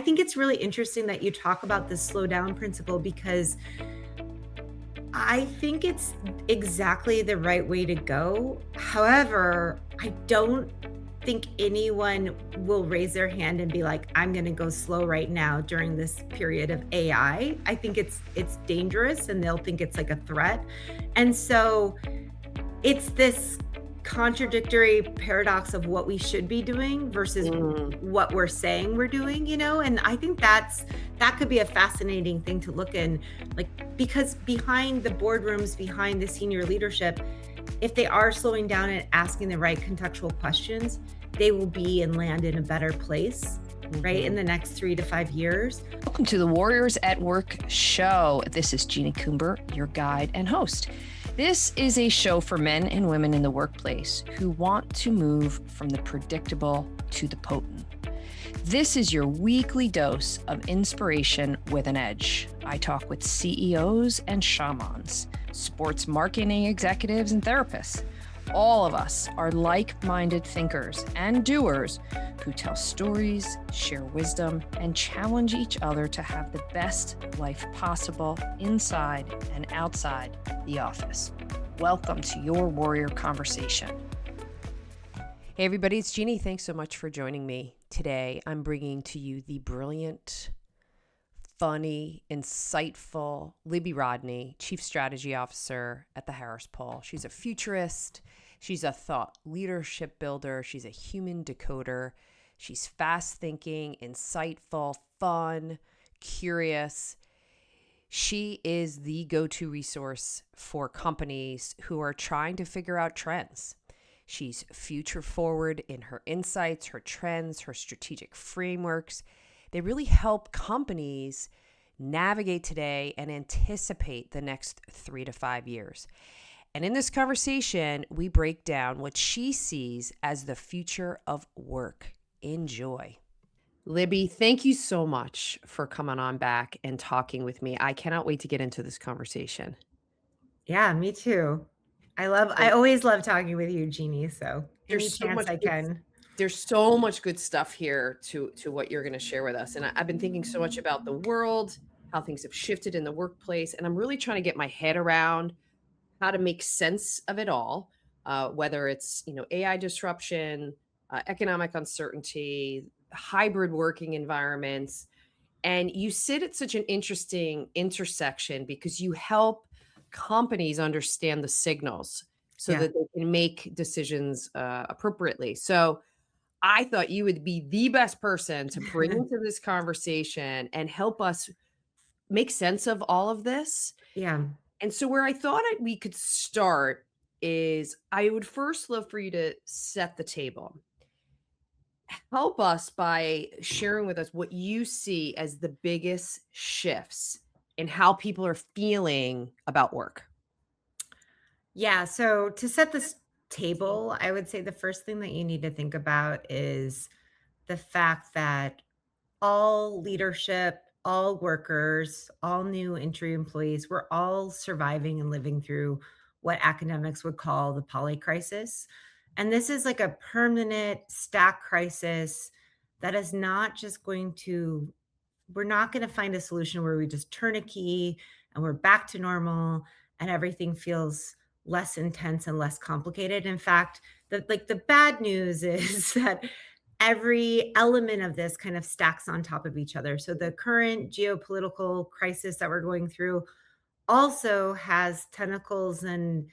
think it's really interesting that you talk about this slow down principle because I think it's exactly the right way to go. However, I don't think anyone will raise their hand and be like, I'm going to go slow right now during this period of AI. I think it's dangerous and they'll think it's like a threat. And so it's this contradictory paradox of what we should be doing versus what we're saying we're doing, and I think that could be a fascinating thing to look in, like, because behind the boardrooms, behind the senior leadership, if they are slowing down and asking the right contextual questions, they will be and land in a better place, right, in the next 3 to 5 years. Welcome to the Warriors at Work show. This is Jeannie Coomber, your guide and host. This is a show for men and women in the workplace who want to move from the predictable to the potent. This is your weekly dose of inspiration with an edge. I talk with CEOs and shamans, sports marketing executives and therapists. All of us are like-minded thinkers and doers who tell stories, share wisdom, and challenge each other to have the best life possible inside and outside the office. Welcome to your Warrior Conversation. Hey everybody, it's Jeannie. Thanks so much for joining me. Today, I'm bringing to you the brilliant, funny, insightful Libby Rodney, Chief Strategy Officer at the Harris Poll. She's a futurist. She's a thought leadership builder. She's a human decoder. She's fast thinking, insightful, fun, curious. She is the go-to resource for companies who are trying to figure out trends. She's future forward in her insights, her trends, her strategic frameworks. They really help companies navigate today and anticipate the next 3 to 5 years. And in this conversation, we break down what she sees as the future of work. Enjoy. Libby, thank you so much for coming on back and talking with me. I cannot wait to get into this conversation. Yeah, me too. I always love talking with you, Jeannie, so any There's so chance much I can. There's so much good stuff here to what you're going to share with us. And I've been thinking so much about the world, how things have shifted in the workplace, and I'm really trying to get my head around how to make sense of it all, whether it's AI disruption, economic uncertainty, hybrid working environments. And you sit at such an interesting intersection because you help companies understand the signals so Yeah. that they can make decisions appropriately. So I thought you would be the best person to bring into this conversation and help us make sense of all of this. Yeah. And so where I thought we could start is I would first love for you to set the table. Help us by sharing with us what you see as the biggest shifts in how people are feeling about work. Yeah, so to set this table, I would say the first thing that you need to think about is the fact that all leadership, all workers, all new entry employees, we're all surviving and living through what academics would call the poly crisis. And this is like a permanent stack crisis that is not just going to, we're not going to find a solution where we just turn a key and we're back to normal and everything feels less intense and less complicated. In fact, the bad news is that every element of this kind of stacks on top of each other. So the current geopolitical crisis that we're going through also has tentacles and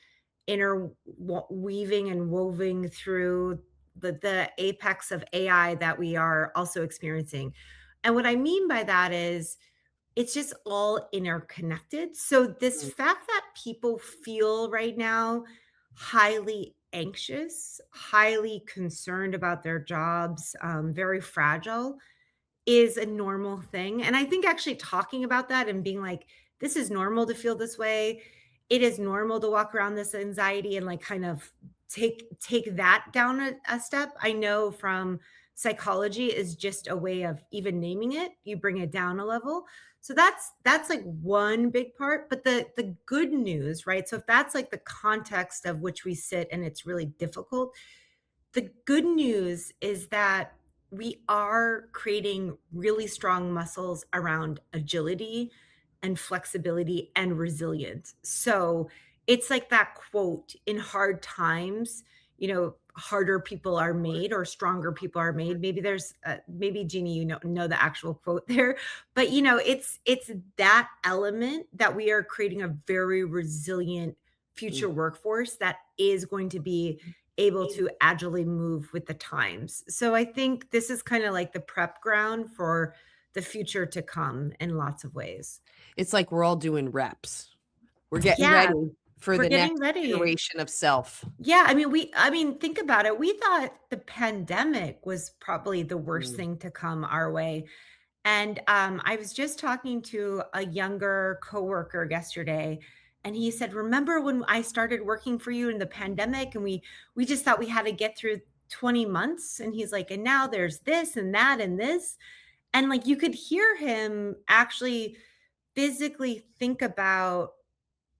interweaving and woven through the apex of AI that we are also experiencing. And what I mean by that is it's just all interconnected. So this fact that people feel right now highly anxious, highly concerned about their jobs, very fragile, is a normal thing. And I think actually talking about that and being like, this is normal to feel this way. It is normal to walk around this anxiety and like kind of take that down a step. I know from psychology is just a way of even naming it. You bring it down a level. So that's like one big part. But the good news, right? So if that's like the context of which we sit and it's really difficult, the good news is that we are creating really strong muscles around agility and flexibility and resilience. So it's like that quote, in hard times, harder people are made or stronger people are made. Maybe there's maybe Jeannie, know the actual quote there, but it's that element that we are creating a very resilient Mm. future workforce that is going to be able to agilely move with the times. So I think this is kind of like the prep ground for the future to come in lots of ways. It's like we're all doing reps. We're getting Yeah, ready for we're the getting next ready. iteration of self. Yeah, I mean, think about it. We thought the pandemic was probably the worst Mm. thing to come our way. And I was just talking to a younger coworker yesterday, and he said, "Remember when I started working for you in the pandemic, and we just thought we had to get through 20 months?" And he's like, "And now there's this and that and this." And like you could hear him actually physically think about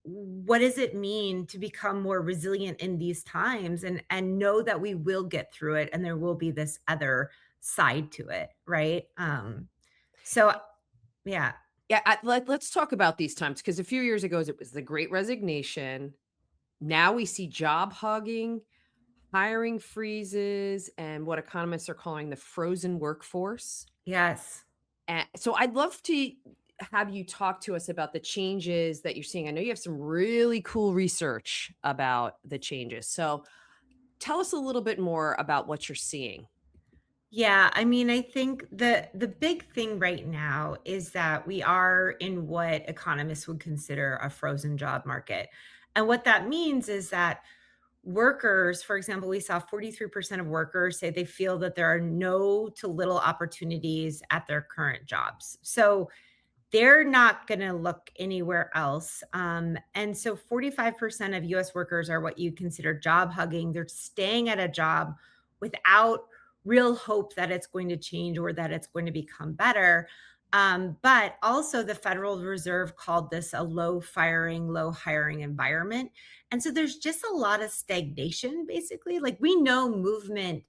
what does it mean to become more resilient in these times and know that we will get through it and there will be this other side to it, right? So yeah. Yeah, let's talk about these times because a few years ago it was the Great Resignation. Now we see job hogging, hiring freezes, and what economists are calling the frozen workforce. Yes. And so I'd love to have you talk to us about the changes that you're seeing. I know you have some really cool research about the changes. So tell us a little bit more about what you're seeing. Yeah, I mean, I think the big thing right now is that we are in what economists would consider a frozen job market. And what that means is that workers, for example, we saw 43% of workers say they feel that there are no to little opportunities at their current jobs. So they're not going to look anywhere else. And so 45% of US workers are what you consider job hugging. They're staying at a job without real hope that it's going to change or that it's going to become better. But also, the Federal Reserve called this a low firing, low hiring environment. And so there's just a lot of stagnation, basically. Like we know movement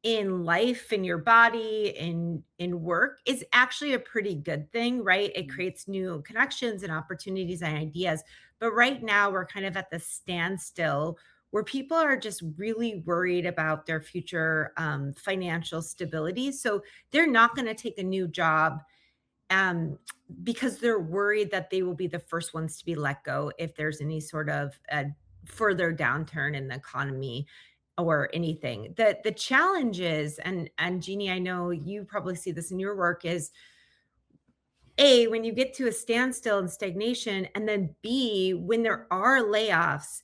in life, in your body, in work is actually a pretty good thing, right? It Mhm. creates new connections and opportunities and ideas. But right now we're kind of at the standstill where people are just really worried about their future financial stability. So they're not going to take a new job um, because they're worried that they will be the first ones to be let go if there's any sort of further downturn in the economy or anything. The challenge is, and Jeannie, I know you probably see this in your work, is A, when you get to a standstill and stagnation, and then B, when there are layoffs,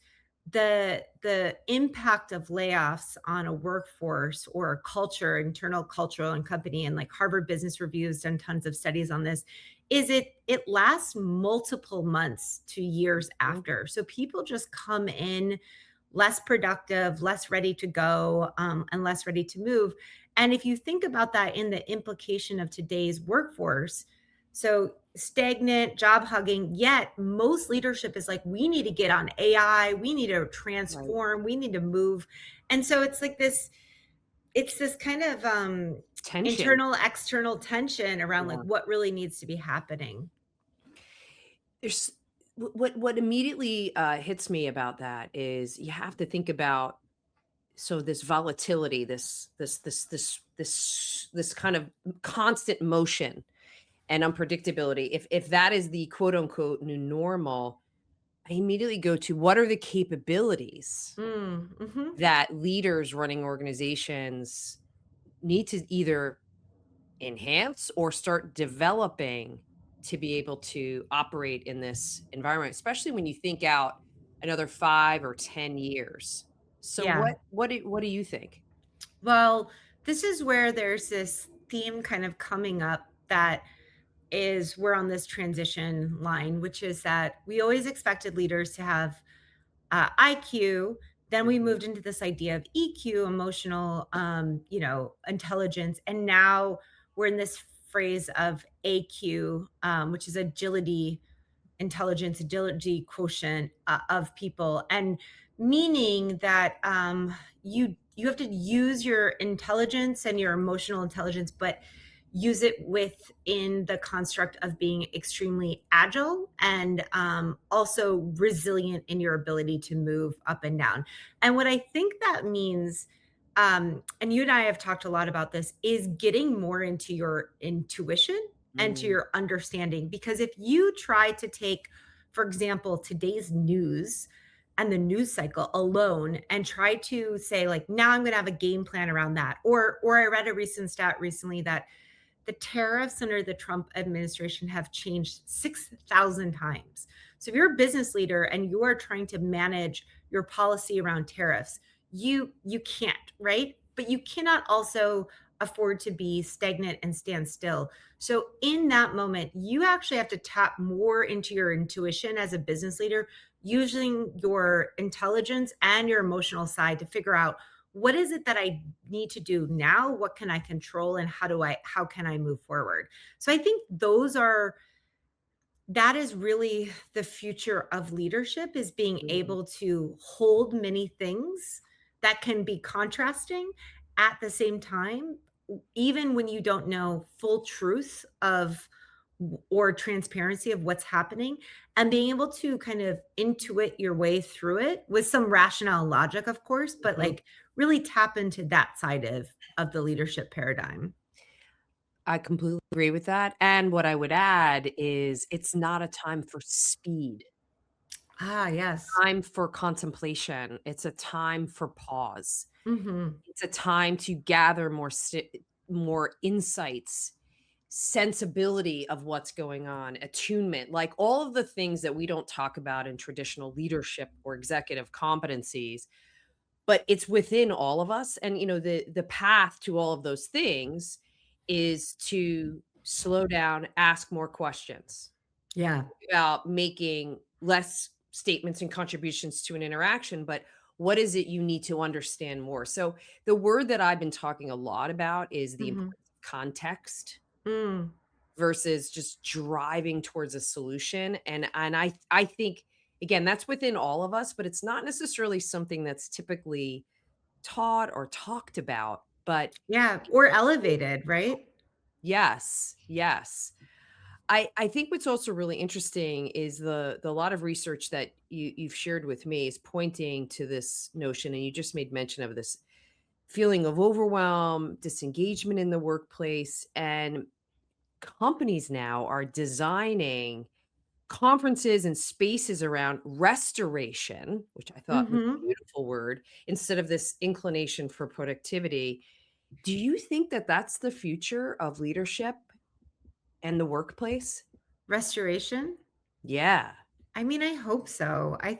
the impact of layoffs on a workforce or a culture, internal cultural and company, and like Harvard Business Review has done tons of studies on this, is it lasts multiple months to years Mhm. after. So people just come in less productive, less ready to go, and less ready to move. And if you think about that in the implication of today's workforce, so stagnant, job hugging, yet most leadership is like, we need to get on AI, we need to Right. transform, we need to move. And so it's like this, it's this kind of Tension. internal, external tension around like Yeah. what really needs to be happening. There's what immediately hits me about that is you have to think about so this volatility, this kind of constant motion and unpredictability. If that is the quote unquote new normal, I immediately go to what are the capabilities Mm-hmm. that leaders running organizations need to either enhance or start developing to be able to operate in this environment, especially when you think out another 5 or 10 years. So Yeah. what do you think? Well, this is where there's this theme kind of coming up that is we're on this transition line, which is that we always expected leaders to have IQ. Then we Mhm. moved into this idea of EQ, emotional, intelligence, and now we're in this phrase of AQ, which is agility, intelligence, agility quotient of people, and meaning that you you have to use your intelligence and your emotional intelligence, but use it within the construct of being extremely agile and also resilient in your ability to move up and down. And what I think that means, and you and I have talked a lot about this, is getting more into your intuition and to Mm, your understanding. Because if you try to take, for example, today's news and the news cycle alone and try to say like, now I'm going to have a game plan around that, or I read a recent stat recently that the tariffs under the Trump administration have changed 6,000 times. So if you're a business leader and you are trying to manage your policy around tariffs, you can't, right? But you cannot also afford to be stagnant and stand still. So in that moment, you actually have to tap more into your intuition as a business leader, using your intelligence and your emotional side to figure out what is it that I need to do now? What can I control and how can I move forward? So I think that is really the future of leadership, is being mhm, able to hold many things that can be contrasting at the same time, even when you don't know full truth of or transparency of what's happening, and being able to kind of intuit your way through it with some rationale logic, of course, but mhm. like really tap into that side of the leadership paradigm. I completely agree with that, and what I would add is it's not a time for speed. Ah, yes. Time for contemplation. It's a time for pause. Mhm. It's a time to gather more insights, sensibility of what's going on, attunement, like all of the things that we don't talk about in traditional leadership or executive competencies, but it's within all of us. And the path to all of those things is to slow down, ask more questions Yeah. about making less statements and contributions to an interaction, but what is it you need to understand more? So the word that I've been talking a lot about is the Mhm. importance of context Mm. versus just driving towards a solution. And I think again that's within all of us, but it's not necessarily something that's typically taught or talked about. But Yeah, or elevated, right? yes, yes. I think what's also really interesting is the lot of research that you've shared with me is pointing to this notion, and you just made mention of this feeling of overwhelm, disengagement in the workplace, and companies now are designing conferences and spaces around restoration, which I thought was a Mhm. beautiful word, instead of this inclination for productivity. Do you think that that's the future of leadership and the workplace? Restoration? Yeah. I mean, I hope so. I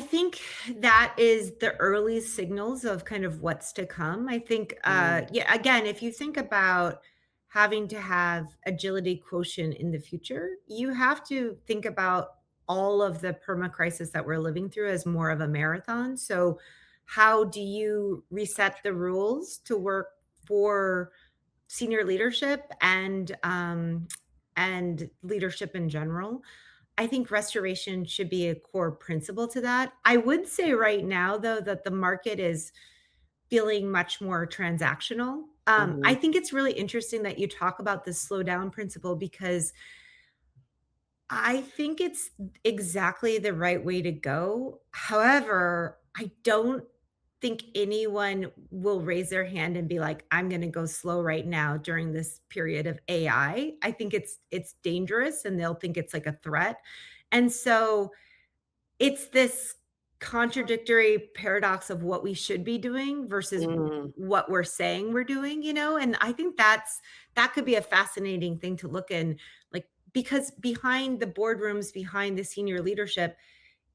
think that is the early signals of kind of what's to come. I think, Mm, yeah, again, if you think about having to have agility quotient in the future, you have to think about all of the perma crisis that we're living through as more of a marathon. So, how do you reset the rules to work for senior leadership and leadership in general? I think restoration should be a core principle to that. I would say right now, though, that the market is feeling much more transactional. I mhm, think it's really interesting that you talk about the slow down principle, because I think it's exactly the right way to go. However, I don't think anyone will raise their hand and be like, I'm going to go slow right now during this period of AI. I think it's dangerous and they'll think it's like a threat. And so it's this contradictory paradox of what we should be doing versus mm, what we're saying we're doing, and I think that could be a fascinating thing to look in, like, because behind the boardrooms, behind the senior leadership,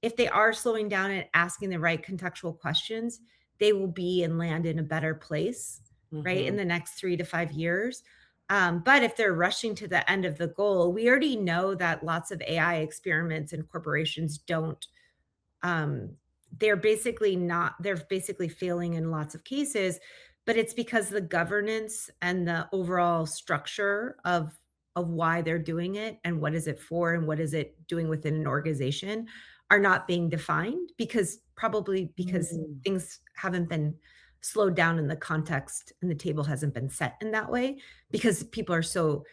if they are slowing down and asking the right contextual questions, they will be and land in a better place, right, in mhm, the next 3 to 5 years. But if they're rushing to the end of the goal, we already know that lots of AI experiments and corporations don't um, they're basically failing in lots of cases, but it's because the governance and the overall structure of why they're doing it and what is it for and what is it doing within an organization are not being defined because probably because Mm. things haven't been slowed down in the context and the table hasn't been set in that way because people are so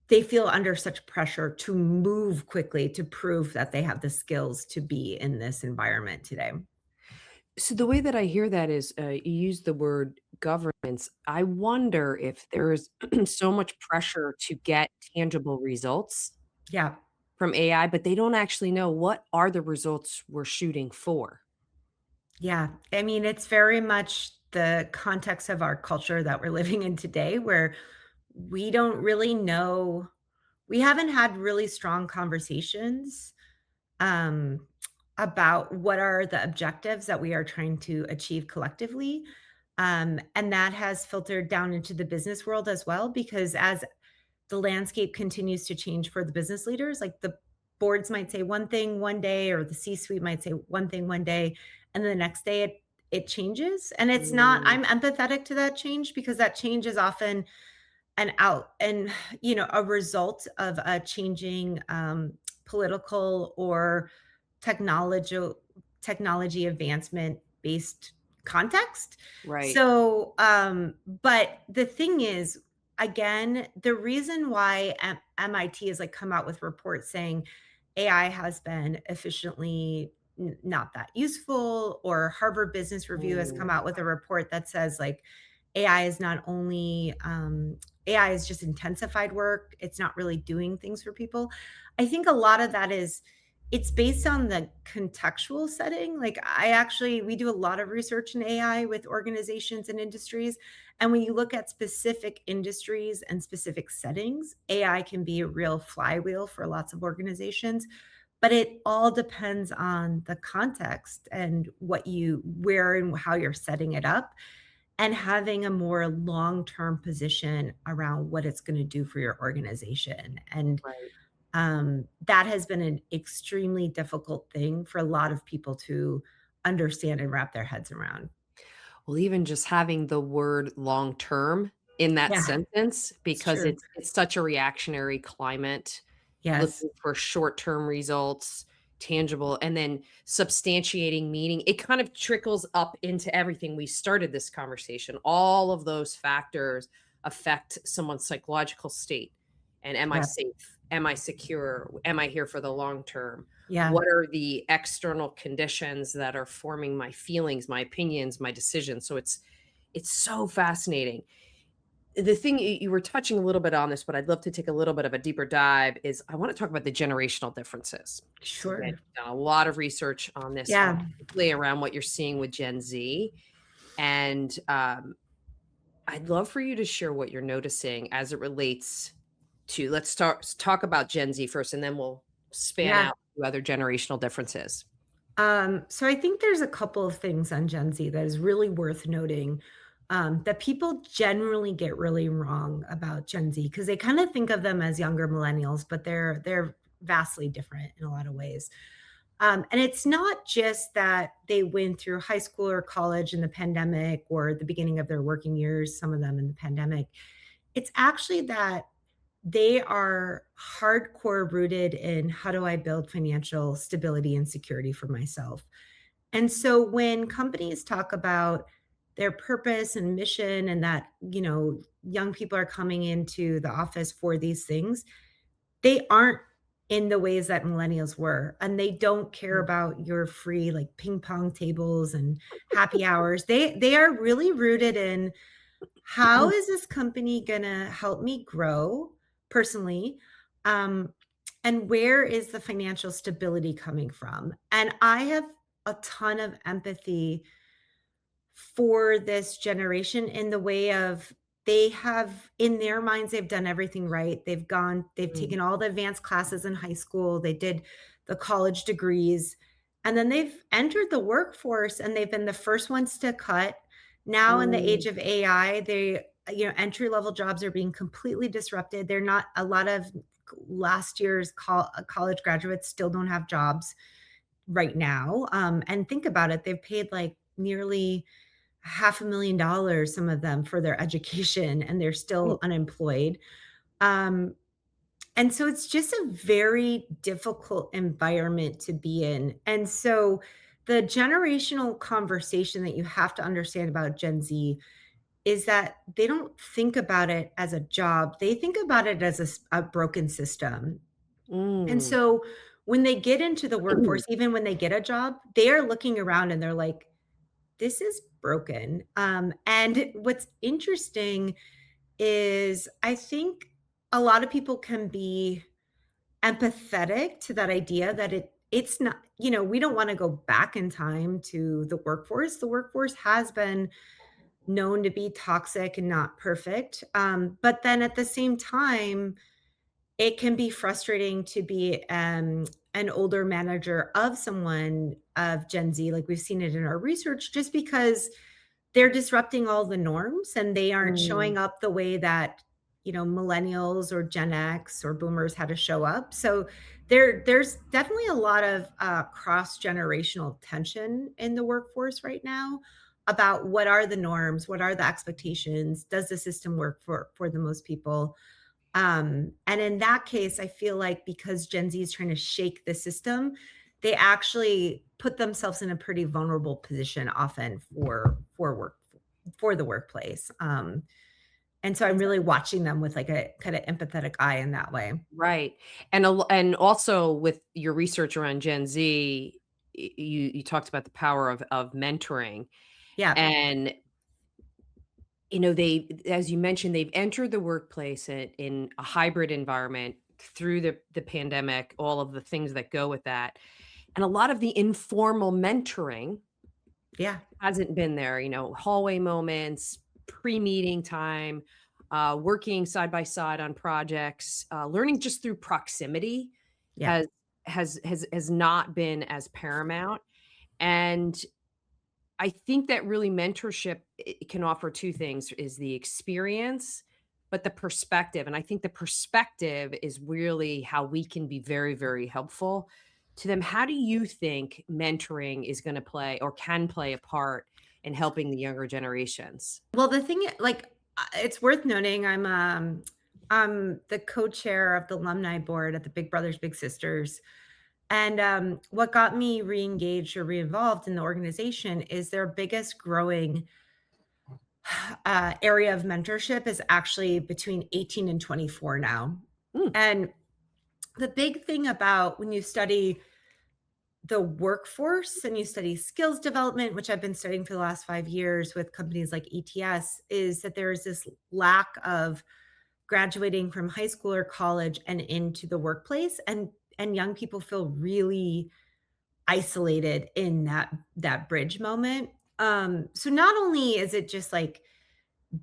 they feel under such pressure to move quickly to prove that they have the skills to be in this environment today. So the way that I hear that is, you use the word governance. I wonder if there is so much pressure to get tangible results Yeah. from AI, but they don't actually know what are the results we're shooting for. Yeah. I mean, it's very much the context of our culture that we're living in today where we don't really know we haven't had really strong conversations um, about what are the objectives that we are trying to achieve collectively. And that has filtered down into the business world as well, because as the landscape continues to change for the business leaders, like the boards might say one thing one day, or the C suite might say one thing one day, and the next day it changes. And it's not, Mm, I'm empathetic to that change because that change is often a result of a changing political or technology technology advancement based context. right. So but the thing is, again, the reason why MIT has like come out with reports saying AI has been efficiently not that useful, or Harvard Business Review has Mm, come out with a report that says like AI is not only AI is just intensified work. It's not really doing things for people. I think a lot of that is it's based on the contextual setting. Like we do a lot of research in AI with organizations and industries. And when you look at specific industries and specific settings, AI can be a real flywheel for lots of organizations. But it all depends on the context and where and how you're setting it up, and having a more long-term position around what it's gonna do for your organization. And, right. that has been an extremely difficult thing for a lot of people to understand and wrap their heads around. Well, even just having the word long term in that Yeah, sentence, it's because true. it's such a reactionary climate, Yes. looking for short-term results, tangible, and then substantiating meaning. It kind of trickles up into everything. We started this conversation. All of those factors affect someone's psychological state. And am I Yeah. safe? Am I secure? Am I here for the long term? Yeah. What are the external conditions that are forming my feelings, my opinions, my decisions? So it's so fascinating. The thing you were touching a little bit on this, but I'd love to take a little bit of a deeper dive is I want to talk about the generational differences. So again, Sure. done a lot of research on this, Yeah. particularly around what you're seeing with Gen Z. And I'd love for you to share what you're noticing as it relates to, talk about Gen Z first, and then we'll span Yeah. out to other generational differences. So I think there's a couple of things on Gen Z that is really worth noting, that people generally get really wrong about Gen Z because they kind of think of them as younger millennials, but they're vastly different in a lot of ways. And it's not just that they went through high school or college in the pandemic or the beginning of their working years, some of them in the pandemic. It's actually that they are hardcore rooted in how do I build financial stability and security for myself. And so when companies talk about their purpose and mission and that, young people are coming into the office for these things, they aren't in the ways that millennials were. And they don't care about your free like ping pong tables and happy hours. They are really rooted in how is this company gonna help me grow personally? Um, and where is the financial stability coming from? And I have a ton of empathy for this generation in the way of they have in their minds they've done everything right. They've Mm, taken all the advanced classes in high school, they did the college degrees, and then they've entered the workforce and they've been the first ones to cut. Now in the mm, age of AI, entry level jobs are being completely disrupted. They're not a lot of last year's college graduates still don't have jobs right now. And think about it, they've paid like nearly $500,000, some of them, for their education, and they're mm, still unemployed. Um, And so it's just a very difficult environment to be in. And so the generational conversation that you have to understand about Gen Z is that they don't think about it as a job. They think about it as a broken system. And Mm. so when they get into the workforce, even when they get a job, they are looking around and they're like, this is broken. And what's interesting is I think a lot of people can be empathetic to that idea that it's not, we don't want to go back in time to the workforce. The workforce has been known to be toxic and not perfect. But then at the same time, it can be frustrating to be an older manager of someone of Gen Z, like we've seen it in our research, just because they're disrupting all the norms and they aren't Mm. showing up the way that, millennials or Gen X or boomers had to show up. So there's definitely a lot of cross-generational tension in the workforce right now about what are the norms, what are the expectations, does the system work for the most people? And in that case, I feel like because Gen Z is trying to shake the system, they actually put themselves in a pretty vulnerable position often for the workplace. And so I'm really watching them with like a kind of empathetic eye in that way. Right. And also with your research around Gen Z, you talked about the power of mentoring. Yeah, And they, as you mentioned, they've entered the workplace in a hybrid environment through the pandemic, all of the things that go with that. And a lot of the informal mentoring yeah, hasn't been there, hallway moments, pre-meeting time, working side by side on projects, learning just through proximity yeah. has has not been as paramount. And I think that really mentorship can offer two things is the experience, but the perspective. And I think the perspective is really how we can be very, very helpful to them. How do you think mentoring is going to play or can play a part in helping the younger generations? Well, the thing like, it's worth noting I'm the co-chair of the alumni board at the Big Brothers Big Sisters. And, what got me re-engaged or re-involved in the organization is their biggest growing, area of mentorship is actually between 18 and 24 now. Mm, And the big thing about when you study the workforce and you study skills development, which I've been studying for the last 5 years with companies like ETS, is that there is this lack of graduating from high school or college and into the workplace, and young people feel really isolated in that bridge moment. So not only is it just like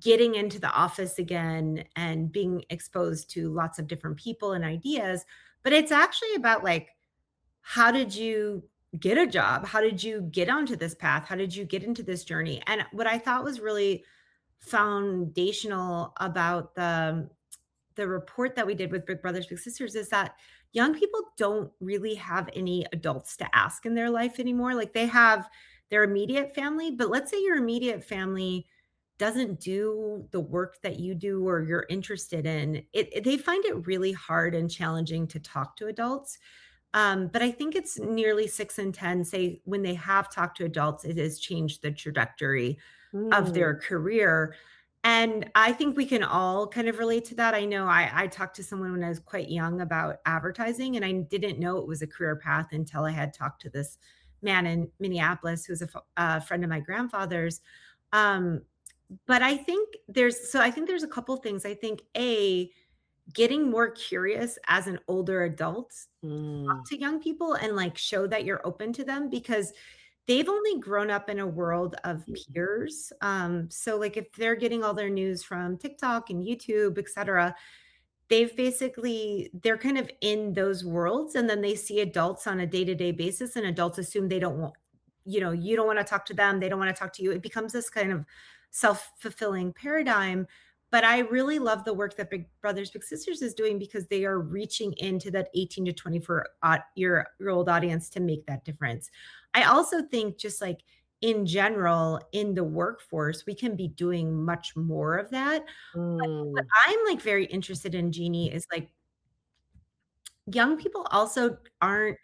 getting into the office again and being exposed to lots of different people and ideas, but it's actually about like how did you get a job? How did you get onto this path? How did you get into this journey? And what I thought was really foundational about the report that we did with Big Brothers Big Sisters is that young people don't really have any adults to ask in their life anymore. Like they have their immediate family, but let's say your immediate family doesn't do the work that you do or you're interested in. They find it really hard and challenging to talk to adults. But I think it's nearly 6 in 10 say when they have talked to adults, it has changed the trajectory of their mm, career. And I think we can all kind of relate to that. I know I talked to someone when I was quite young about advertising, and I didn't know it was a career path until I had talked to this man in Minneapolis who's a friend of my grandfather's. Um, but I think there's a couple things. I think A, getting more curious as an older adult, talk mm, to young people and like show that you're open to them because they've only grown up in a world of peers. So like if they're getting all their news from TikTok and YouTube, etc., they're kind of in those worlds and then they see adults on a day-to-day basis and adults assume they don't want, you don't want to talk to them, they don't want to talk to you. It becomes this kind of self-fulfilling paradigm. But I really love the work that Big Brothers Big Sisters is doing because they are reaching into that 18 to 24 year old audience to make that difference. I also think just like in general in the workforce, we can be doing much more of that. What mm, I'm, like, very interested in, Jeannie, is, like, young people also aren't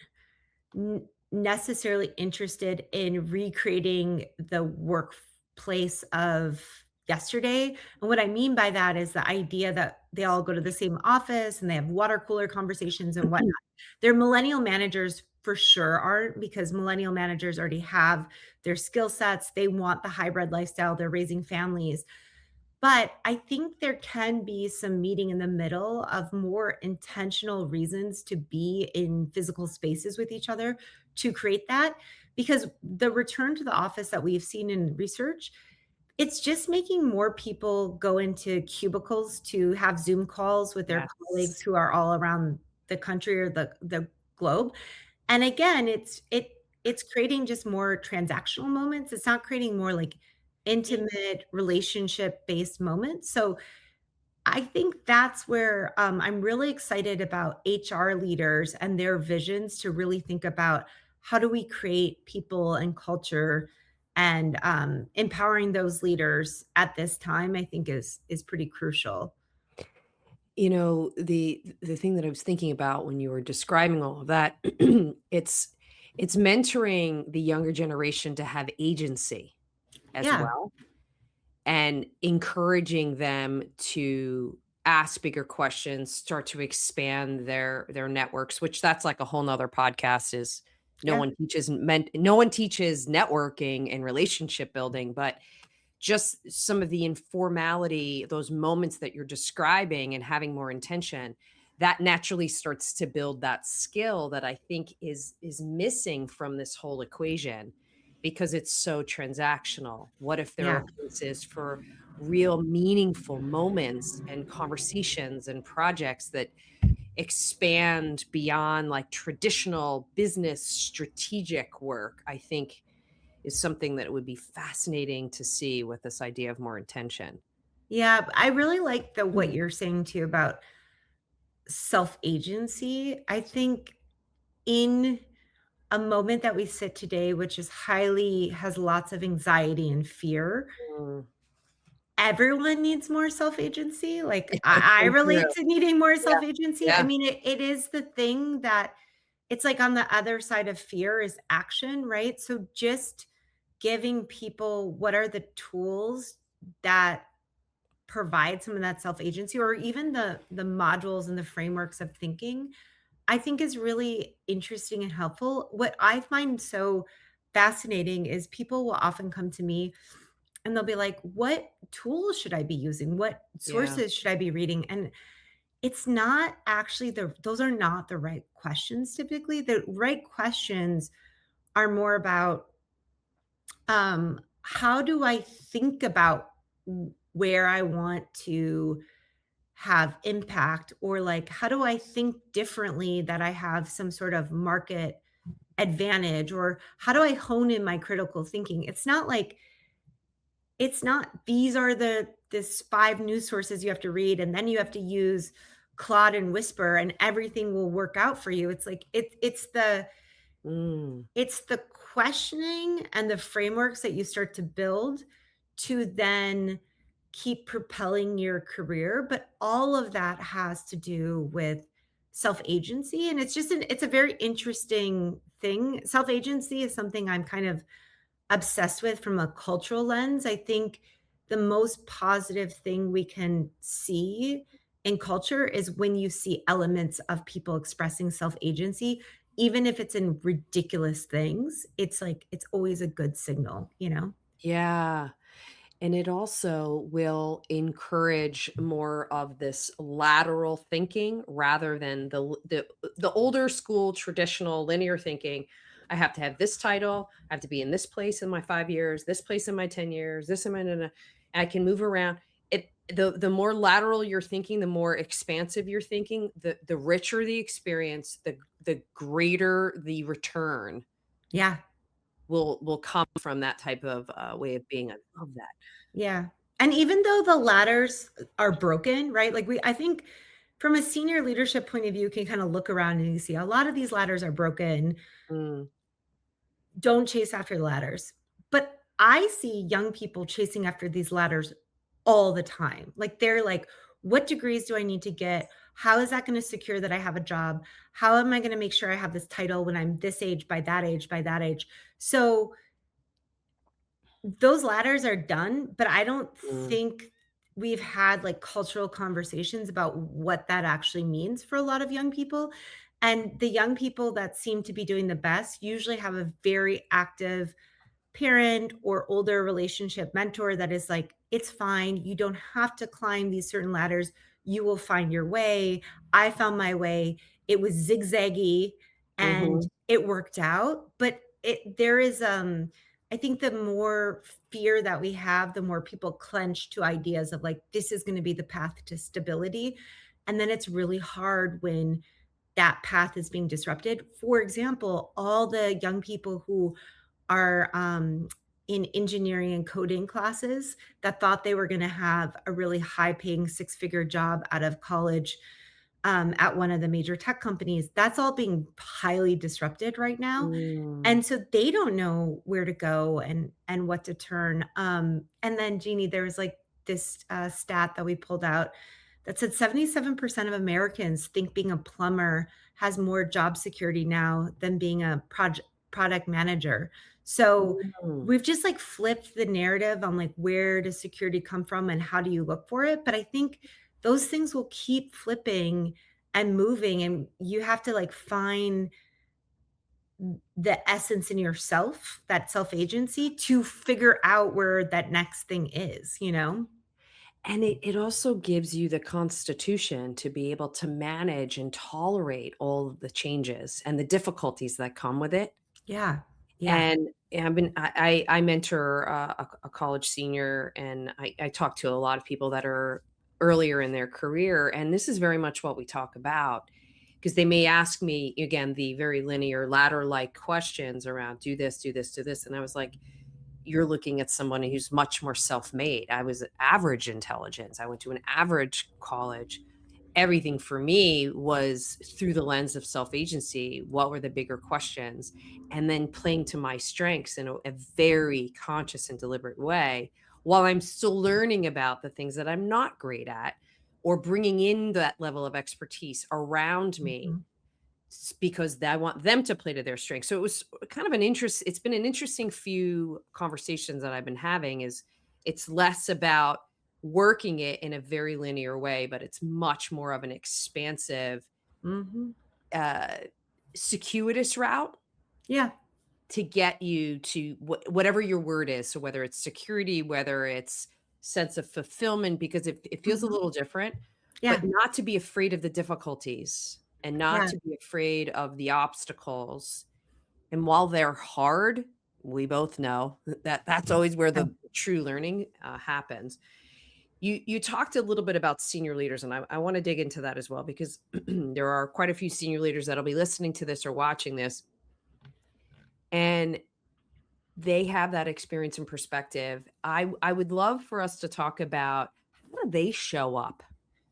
necessarily interested in recreating the workplace of yesterday. And what I mean by that is the idea that they all go to the same office and they have water cooler conversations and whatnot. Their millennial managers for sure aren't, because millennial managers already have their skill sets. They want the hybrid lifestyle. They're raising families. But I think there can be some meeting in the middle of more intentional reasons to be in physical spaces with each other to create that. Because the return to the office that we've seen in research, it's just making more people go into cubicles to have Zoom calls with their colleagues Yes. who are all around the country or the globe. And again, it's creating just more transactional moments. It's not creating more like intimate relationship-based moments. So I think that's where, I'm really excited about HR leaders and their visions to really think about how do we create people and culture, and, empowering those leaders at this time, I think is pretty crucial. You know, the thing that I was thinking about when you were describing all of that, it's it's mentoring the younger generation to have agency as Yeah, well, and encouraging them to ask bigger questions, start to expand their networks, which that's like a whole nother podcast. Is yeah. no one teaches networking and relationship building, but just some of the informality, those moments that you're describing and having more intention, that naturally starts to build that skill that I think is missing from this whole equation because it's so transactional. What if there Yeah. are places for real meaningful moments and conversations and projects that expand beyond like traditional business strategic work? I think is something that would be fascinating to see with this idea of more intention. Yeah, I really like the what Mm. you're saying too about self-agency. I think in a moment that we sit today, which is highly has lots of anxiety and fear, Mm. everyone needs more self-agency. Like, I So relate true. to needing more Yeah, self-agency. I yeah, mean, it is the thing that it's like on the other side of fear is action, right? So just giving people what are the tools that provide some of that self-agency, or even the modules and the frameworks of thinking, I think is really interesting and helpful. What I find so fascinating is people will often come to me and they'll be like, "What tools should I be using? What yeah, sources should I be reading?" And it's not actually those are not the right questions typically. The right questions are more about, how do I think about where I want to have impact, or like how do I think differently that I have some sort of market advantage, or how do I hone in my critical thinking? It's not like it's not these are this 5 news sources you have to read and then you have to use Claude and Whisper and everything will work out for you. It's like mm, it's the questioning and the frameworks that you start to build to then keep propelling your career, but all of that has to do with self-agency, and it's a very interesting thing. Self-agency is something I'm kind of obsessed with from a cultural lens. I think the most positive thing we can see in culture is when you see elements of people expressing self-agency, even if it's in ridiculous things. It's like it's always a good signal, you know? yeah, and it also will encourage more of this lateral thinking rather than the older school traditional linear thinking. I have to have this title, I have to be in this place in my 5 years, this place in my 10 years, this in my and I can move around. The more lateral you're thinking, the more expansive you're thinking, the richer the experience, the greater the return Yeah. will come from that type of, way of being. I love that. Yeah. And even though the ladders are broken, right? Like I think from a senior leadership point of view, you can kind of look around and you see a lot of these ladders are broken. Mm, Don't chase after the ladders. But I see young people chasing after these ladders all the time. Like they're like What degrees do I need to get? How is that going to secure that I have a job? How am I going to make sure I have this title when I'm this age, by that age, by that age? So those ladders are done, but I don't Mm. think we've had, like, cultural conversations about what that actually means for a lot of young people, and the young people that seem to be doing the best usually have a very active parent or older relationship mentor that is like, "It's fine. You don't have to climb these certain ladders. You will find your way. I found my way. It was zigzaggy and Mhm. it worked out." But there is, I think the more fear that we have, the more people clench to ideas of like, this is going to be the path to stability. And then it's really hard when that path is being disrupted. For example, all the young people who are, in engineering and coding classes that thought they were gonna have a really high-paying six-figure job out of college, at one of the major tech companies. That's all being highly disrupted right now, Mm. and so they don't know where to go and what to turn. And then Jeannie, there was, like, this, stat that we pulled out that said 77% of Americans think being a plumber has more job security now than being a product manager. So Mm. we've just, like, flipped the narrative on, like, where does security come from and how do you look for it? But I think those things will keep flipping and moving, and you have to, like, find the essence in yourself, that self-agency, to figure out where that next thing is, you know? And it also gives you the constitution to be able to manage and tolerate all of the changes and the difficulties that come with it. Yeah. Yeah. And I mentor a college senior, and I talk to a lot of people that are earlier in their career, and this is very much what we talk about because they may ask me again the very linear ladder like questions around do this, do this, do this, and I was like, you're looking at someone who's much more self-made. I was average intelligence. I went to an average college. Everything for me was through the lens of self-agency. What were the bigger questions? And then playing to my strengths in a very conscious and deliberate way while I'm still learning about the things that I'm not great at or bringing in that level of expertise around me Mhm. because I want them to play to their strengths. So it was kind of an interest. It's been an interesting few conversations that I've been having. Is it's less about working it in a very linear way, but it's much more of an expansive, Mhm. uh, circuitous route Yeah. to get you to whatever your word is. So whether it's security, whether it's sense of fulfillment, because it feels a Mhm. little different, but Yeah. not to be afraid of the difficulties and not Yeah. to be afraid of the obstacles. And while they're hard, we both know that that's always where Yeah. the true learning happens. You talked a little bit about senior leaders, and I want to dig into that as well because there are quite a few senior leaders that'll be listening to this or watching this, and they have that experience and perspective. I would love for us to talk about how do they show up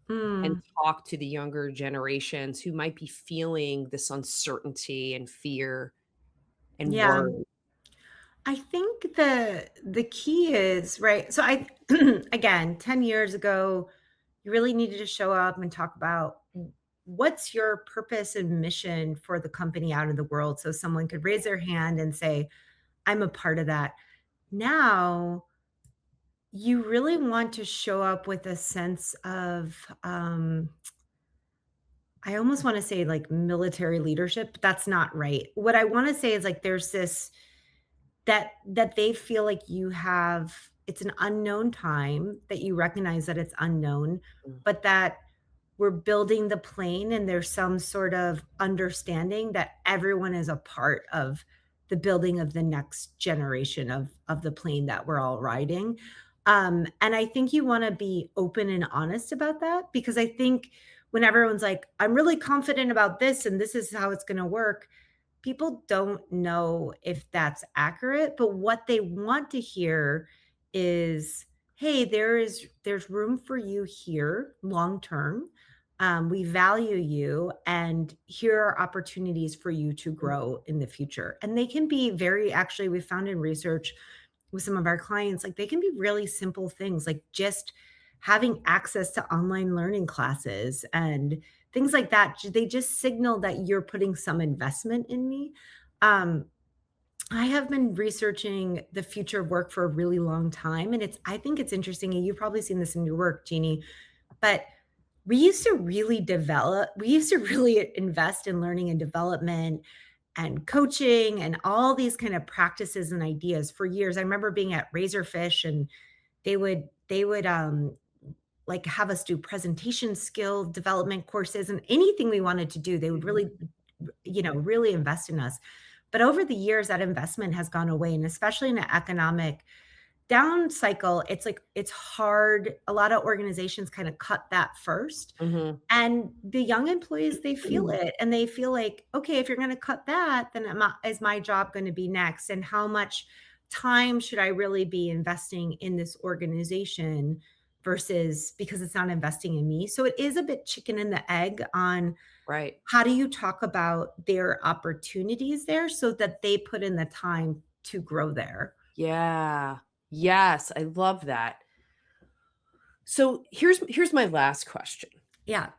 and Mm. talk to the younger generations who might be feeling this uncertainty and fear and Yeah. worry. I think the key is, right, so I again, 10 years ago, you really needed to show up and talk about what's your purpose and mission for the company out in the world so someone could raise their hand and say, "I'm a part of that." Now, you really want to show up with a sense of, I almost wanna say, like, military leadership, but that's not right. What I wanna say is, like, there's this that they feel like you have, it's an unknown time, that you recognize that it's unknown, Mm, but that we're building the plane and there's some sort of understanding that everyone is a part of the building of the next generation of the plane that we're all riding. And I think you wanna be open and honest about that because I think when everyone's like, "I'm really confident about this, and this is how it's gonna work," people don't know if that's accurate, but what they want to hear is, "Hey, there's room for you here long term. We value you, and here are opportunities for you to mm, grow in the future." And they can be very, actually, we found in research with some of our clients, like, they can be really simple things, like just having access to online learning classes and things like that. They just signal that you're putting some investment in me. Um, I have been researching the future of work for a really long time, and I think it's interesting, and you've probably seen this in your work, Jeannie, but we used to really invest in learning and development and coaching and all these kind of practices and ideas for years. I remember being at Razorfish and they would like have us do presentation skill development courses and anything we wanted to do, they would really, really invest in us. But over the years, that investment has gone away. And especially in an economic down cycle, it's like it's hard. A lot of organizations kind of cut that first. Mm-hmm. And the young employees, they feel it and they feel like, okay, if you're going to cut that, then is my job going to be next? And how much time should I really be investing in this organization versus because it's not investing in me? So it is a bit chicken and the egg on Right. how do you talk about their opportunities there so that they put in the time to grow there? Yeah. Yes, I love that. So here's my last question. Yeah.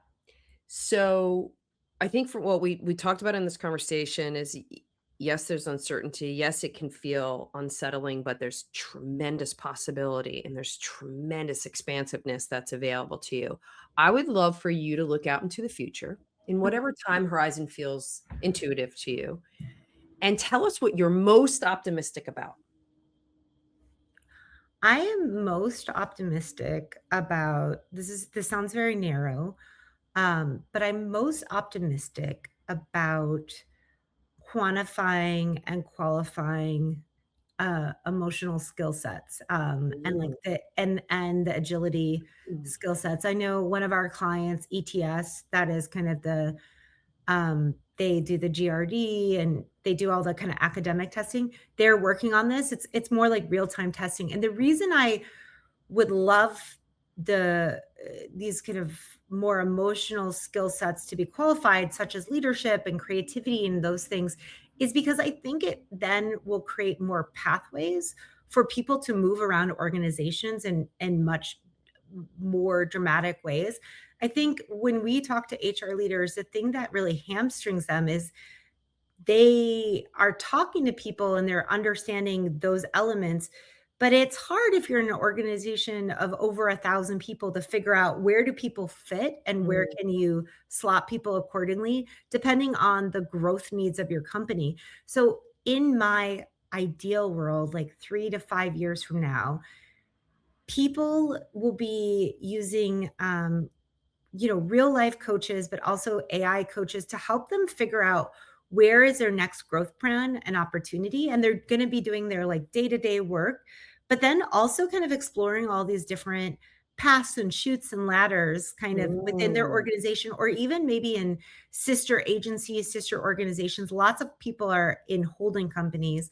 So I think for what we talked about in this conversation is yes, there's uncertainty. Yes, it can feel unsettling, but there's tremendous possibility and there's tremendous expansiveness that's available to you. I would love for you to look out into the future in whatever time horizon feels intuitive to you and tell us what you're most optimistic about. I am most optimistic about this sounds very narrow, but I'm most optimistic about quantifying and qualifying emotional skill sets, and like Mm, the agility mm, skill sets. I know one of our clients, ETS, that is kind of they do the GRD and they do all the kind of academic testing. They're working on this. It's more like real-time testing. And the reason I would love these kind of more emotional skill sets to be qualified, such as leadership and creativity and those things, is because I think it then will create more pathways for people to move around organizations in much more dramatic ways. I think when we talk to HR leaders, the thing that really hamstrings them is they are talking to people and they're understanding those elements. But it's hard if you're in an organization of over 1,000 people to figure out where do people fit and where mm, can you slot people accordingly, depending on the growth needs of your company. So in my ideal world, like 3 to 5 years from now, people will be using real life coaches, but also AI coaches to help them figure out where is their next growth plan and opportunity. And they're going to be doing their like day to day work, but then also kind of exploring all these different paths and shoots and ladders kind of within their mm, organization or even maybe in sister agencies, sister organizations. Lots of people are in holding companies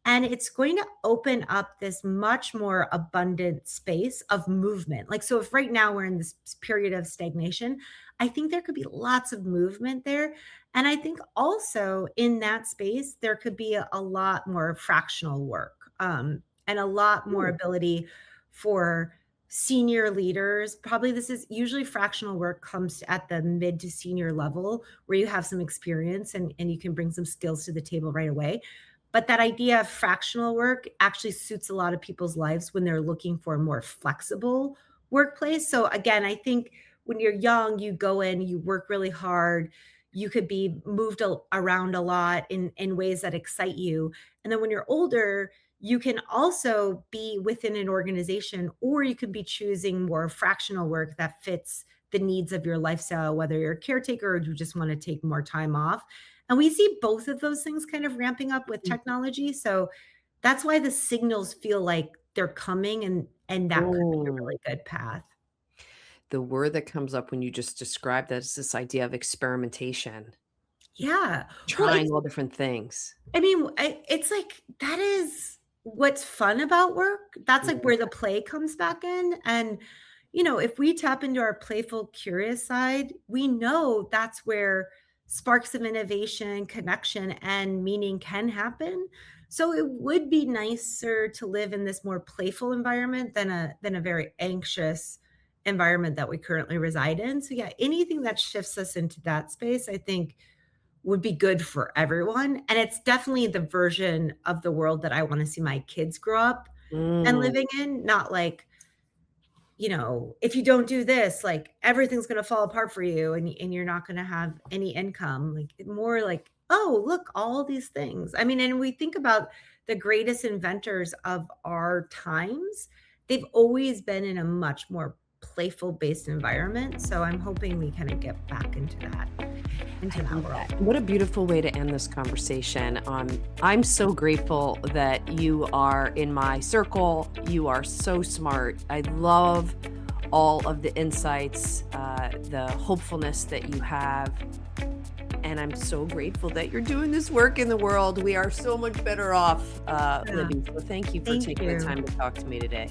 and it's going to open up this much more abundant space of movement. Like, so if right now we're in this period of stagnation, I think there could be lots of movement there. And I think also in that space, there could be a lot more fractional work and a lot more mm, ability for senior leaders. Probably this is usually fractional work comes at the mid to senior level where you have some experience and you can bring some skills to the table right away. But that idea of fractional work actually suits a lot of people's lives when they're looking for a more flexible workplace. So again, I think when you're young, you go in, you work really hard, you could be moved around a lot in ways that excite you. And then when you're older, you can also be within an organization, or you could be choosing more fractional work that fits the needs of your lifestyle, whether you're a caretaker or you just want to take more time off. And we see both of those things kind of ramping up with technology. So that's why the signals feel like they're coming and that could be a mm. really good path. The word that comes up when you just described that is this idea of experimentation, Yeah. Well, trying all different things. it's like that is what's fun about work. That's like Mhm. where the play comes back in. And, if we tap into our playful, curious side, we know that's where sparks of innovation, connection, and meaning can happen. So it would be nicer to live in this more playful environment than a very anxious environment that we currently reside in. So yeah, anything that shifts us into that space, I think would be good for everyone. And it's definitely the version of the world that I want to see my kids grow up and Mm. living in, not like, if you don't do this, like everything's going to fall apart for you and you're not going to have any income. Like more like, oh, look, all these things. I mean, and we think about the greatest inventors of our times, they've always been in a much more playful based environment. So I'm hoping we kind of get back I into that love world. that. What a beautiful way to end this conversation. I'm so grateful that you are in my circle. You are so smart. I love all of the insights, the hopefulness that you have. And I'm so grateful that you're doing this work in the world. We are so much better off, Yeah. Libby. So thank you for Thank taking the you. time to talk to me today.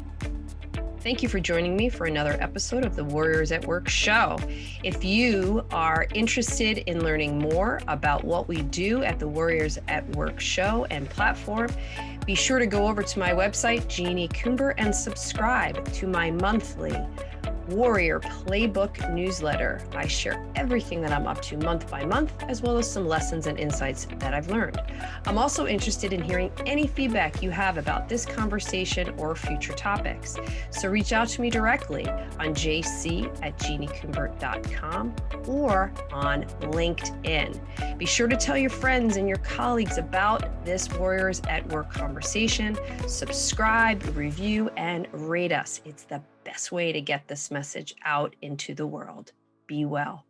Thank you for joining me for another episode of the Warriors at Work show. If you are interested in learning more about what we do at the Warriors at Work show and platform, be sure to go over to my website, Jeannie Coomber, and subscribe to my monthly Warrior Playbook newsletter. I share everything that I'm up to month by month, as well as some lessons and insights that I've learned. I'm also interested in hearing any feedback you have about this conversation or future topics. So reach out to me directly on jc@jeanniecoomber.com or on LinkedIn. Be sure to tell your friends and your colleagues about this Warriors at Work conversation. Subscribe, review, and rate us. It's the best way to get this message out into the world. Be well.